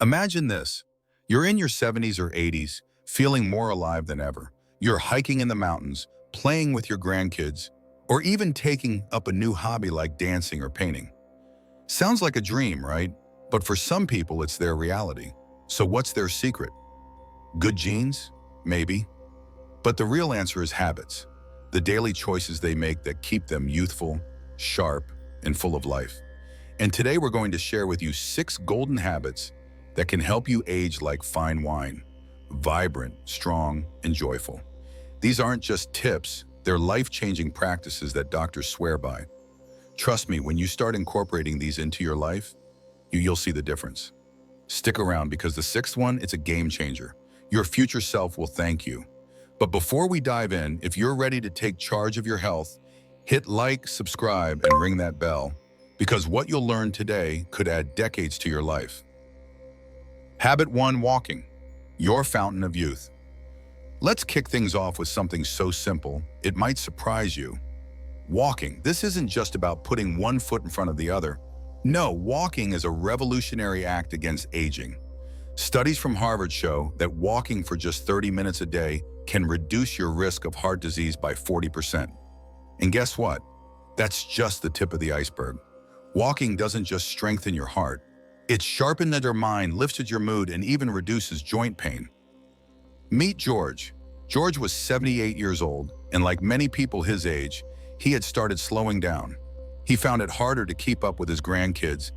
Imagine this. You're in your 70s or 80s, feeling more alive than ever. You're hiking in the mountains, playing with your grandkids, or even taking up a new hobby like dancing or painting. Sounds like a dream, right? But for some people, it's their reality. So what's their secret? Good genes? Maybe. But the real answer is habits. The daily choices they make that keep them youthful, sharp, and full of life. And today we're going to share with you 6 golden habits that can help you age like fine wine, vibrant, strong, and joyful. These aren't just tips, they're life-changing practices that doctors swear by. Trust me, when you start incorporating these into your life, you'll see the difference. Stick around because the 6th one, it's a game changer. Your future self will thank you. But before we dive in, if you're ready to take charge of your health, hit like, subscribe, and ring that bell, because what you'll learn today could add decades to your life. Habit 1, walking, your fountain of youth. Let's kick things off with something so simple, it might surprise you. Walking, this isn't just about putting one foot in front of the other. No, walking is a revolutionary act against aging. Studies from Harvard show that walking for just 30 minutes a day can reduce your risk of heart disease by 40%. And guess what? That's just the tip of the iceberg. Walking doesn't just strengthen your heart. It sharpens your mind, lifts your mood, and even reduces joint pain. Meet George. George was 78 years old, and like many people his age, he had started slowing down. He found it harder to keep up with his grandkids,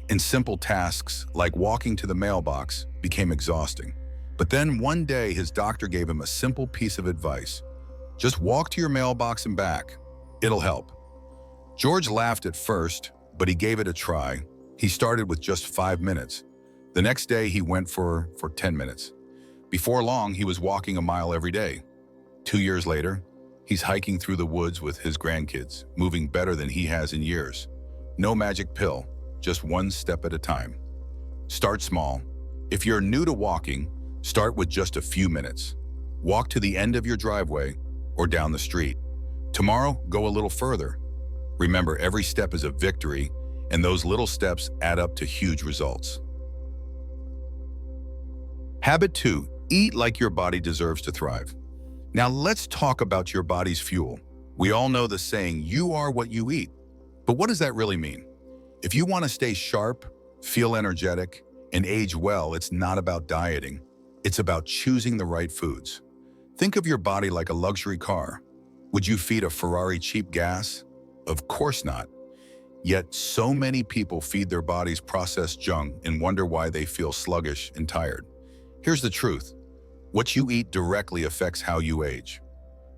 and simple tasks like walking to the mailbox became exhausting. But then one day, his doctor gave him a simple piece of advice. Just walk to your mailbox and back. It'll help. George laughed at first, but he gave it a try. He started with just 5 minutes. The next day, he went for 10 minutes. Before long, he was walking a mile every day. 2 years later, he's hiking through the woods with his grandkids, moving better than he has in years. No magic pill, just one step at a time. Start small. If you're new to walking, start with just a few minutes. Walk to the end of your driveway or down the street. Tomorrow, go a little further. Remember, every step is a victory, and those little steps add up to huge results. Habit 2, eat like your body deserves to thrive. Now let's talk about your body's fuel. We all know the saying, you are what you eat. But what does that really mean? If you want to stay sharp, feel energetic, and age well, it's not about dieting. It's about choosing the right foods. Think of your body like a luxury car. Would you feed a Ferrari cheap gas? Of course not. Yet so many people feed their bodies processed junk and wonder why they feel sluggish and tired. Here's the truth. What you eat directly affects how you age.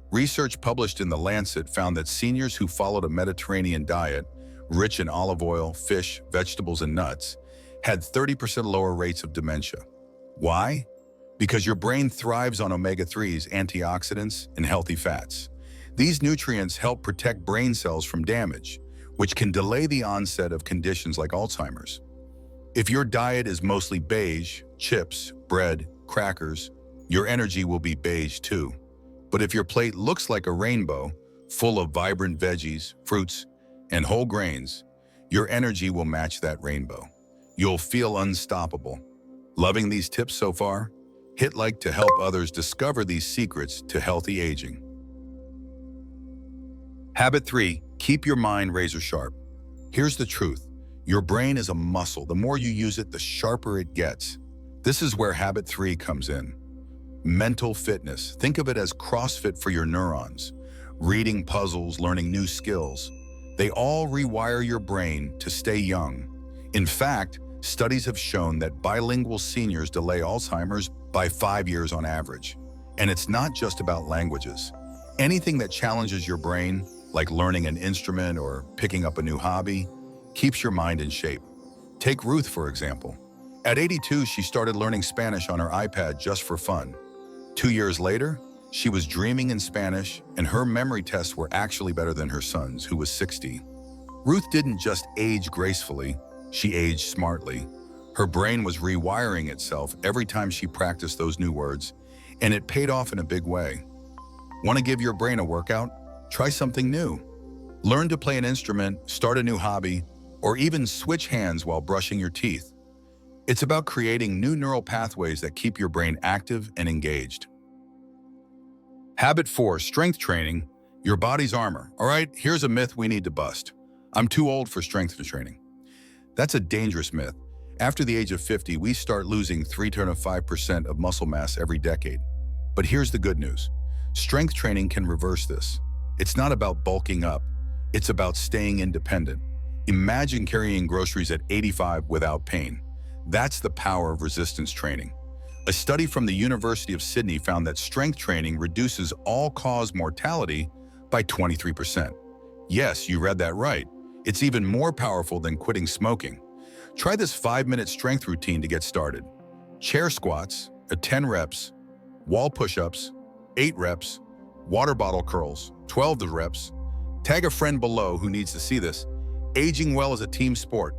Research published in The Lancet found that seniors who followed a Mediterranean diet, rich in olive oil, fish, vegetables, and nuts, had 30% lower rates of dementia. Why? Because your brain thrives on omega-3s, antioxidants, and healthy fats. These nutrients help protect brain cells from damage, which can delay the onset of conditions like Alzheimer's. If your diet is mostly beige, chips, bread, crackers, your energy will be beige too. But if your plate looks like a rainbow, full of vibrant veggies, fruits, and whole grains, your energy will match that rainbow. You'll feel unstoppable. Loving these tips so far? Hit like to help others discover these secrets to healthy aging. Habit 3, keep your mind razor sharp. Here's the truth. Your brain is a muscle. The more you use it, the sharper it gets. This is where habit 3 comes in. Mental fitness. Think of it as CrossFit for your neurons. Reading puzzles, learning new skills. They all rewire your brain to stay young. In fact, studies have shown that bilingual seniors delay Alzheimer's by 5 years on average. And it's not just about languages. Anything that challenges your brain, like learning an instrument or picking up a new hobby, keeps your mind in shape. Take Ruth, for example. At 82, she started learning Spanish on her iPad just for fun. 2 years later, she was dreaming in Spanish, and her memory tests were actually better than her son's, who was 60. Ruth didn't just age gracefully, she aged smartly. Her brain was rewiring itself every time she practiced those new words, and it paid off in a big way. Want to give your brain a workout? Try something new. Learn to play an instrument, start a new hobby, or even switch hands while brushing your teeth. It's about creating new neural pathways that keep your brain active and engaged. Habit 4, strength training, your body's armor. All right, here's a myth we need to bust. I'm too old for strength training. That's a dangerous myth. After the age of 50, we start losing 3 to 5% of muscle mass every decade. But here's the good news. Strength training can reverse this. It's not about bulking up. It's about staying independent. Imagine carrying groceries at 85 without pain. That's the power of resistance training. A study from the University of Sydney found that strength training reduces all-cause mortality by 23%. Yes, you read that right. It's even more powerful than quitting smoking. Try this 5-minute strength routine to get started. Chair squats at 10 reps, wall push-ups, 8 reps, water bottle curls, 12 reps. Tag a friend below who needs to see this. Aging well is a team sport.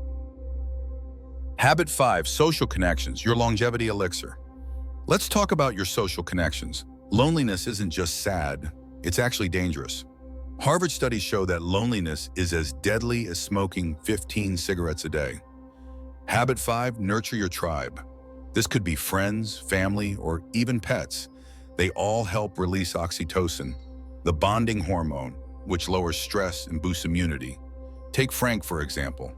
Habit 5, social connections, your longevity elixir. Let's talk about your social connections. Loneliness isn't just sad, it's actually dangerous. Harvard studies show that loneliness is as deadly as smoking 15 cigarettes a day. Habit 5, nurture your tribe. This could be friends, family, or even pets. They all help release oxytocin, the bonding hormone, which lowers stress and boosts immunity. Take Frank, for example.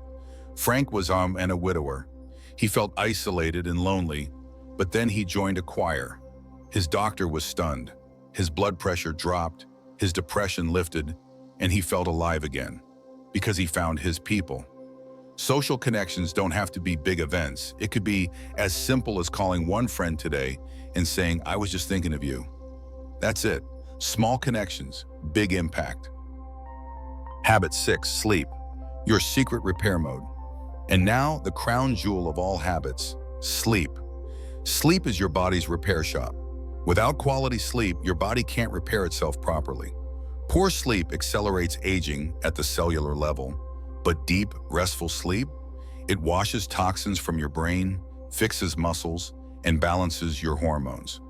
Frank was and a widower. He felt isolated and lonely, but then he joined a choir. His doctor was stunned. His blood pressure dropped, his depression lifted, and he felt alive again because he found his people. Social connections don't have to be big events. It could be as simple as calling one friend today and saying, "I was just thinking of you." That's it. Small connections, big impact. Habit 6, sleep, your secret repair mode. And now, the crown jewel of all habits, sleep. Sleep is your body's repair shop. Without quality sleep, your body can't repair itself properly. Poor sleep accelerates aging at the cellular level, but deep, restful sleep, it washes toxins from your brain, fixes muscles, and balances your hormones.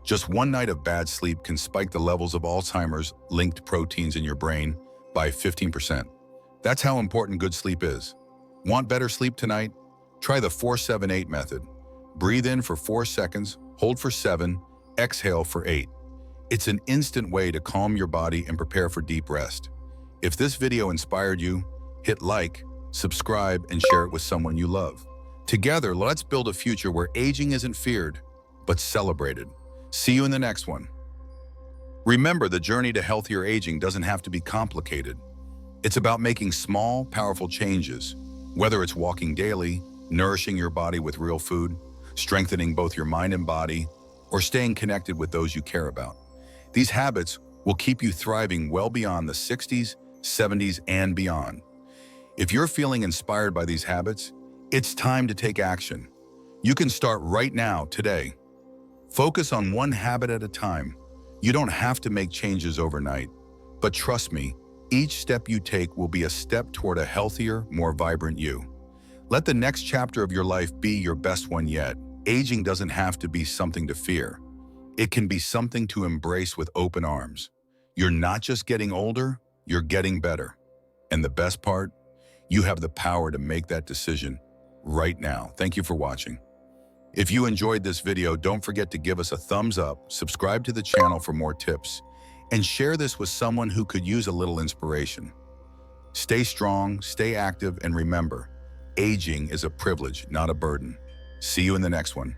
Just one night of bad sleep can spike the levels of Alzheimer's-linked proteins in your brain by 15%. That's how important good sleep is. Want better sleep tonight? Try the 4-7-8 method. Breathe in for 4 seconds, hold for 7, exhale for 8. It's an instant way to calm your body and prepare for deep rest. If this video inspired you, hit like, subscribe, and share it with someone you love. Together, let's build a future where aging isn't feared, but celebrated. See you in the next one. Remember, the journey to healthier aging doesn't have to be complicated. It's about making small, powerful changes, whether it's walking daily, nourishing your body with real food, strengthening both your mind and body, or staying connected with those you care about. These habits will keep you thriving well beyond the 60s, 70s, and beyond. If you're feeling inspired by these habits, it's time to take action. You can start right now, today. Focus on one habit at a time. You don't have to make changes overnight. But trust me, each step you take will be a step toward a healthier, more vibrant you. Let the next chapter of your life be your best one yet. Aging doesn't have to be something to fear. It can be something to embrace with open arms. You're not just getting older, you're getting better. And the best part? You have the power to make that decision right now. Thank you for watching. If you enjoyed this video, don't forget to give us a thumbs up, subscribe to the channel for more tips, and share this with someone who could use a little inspiration. Stay strong, stay active, and remember, aging is a privilege, not a burden. See you in the next one.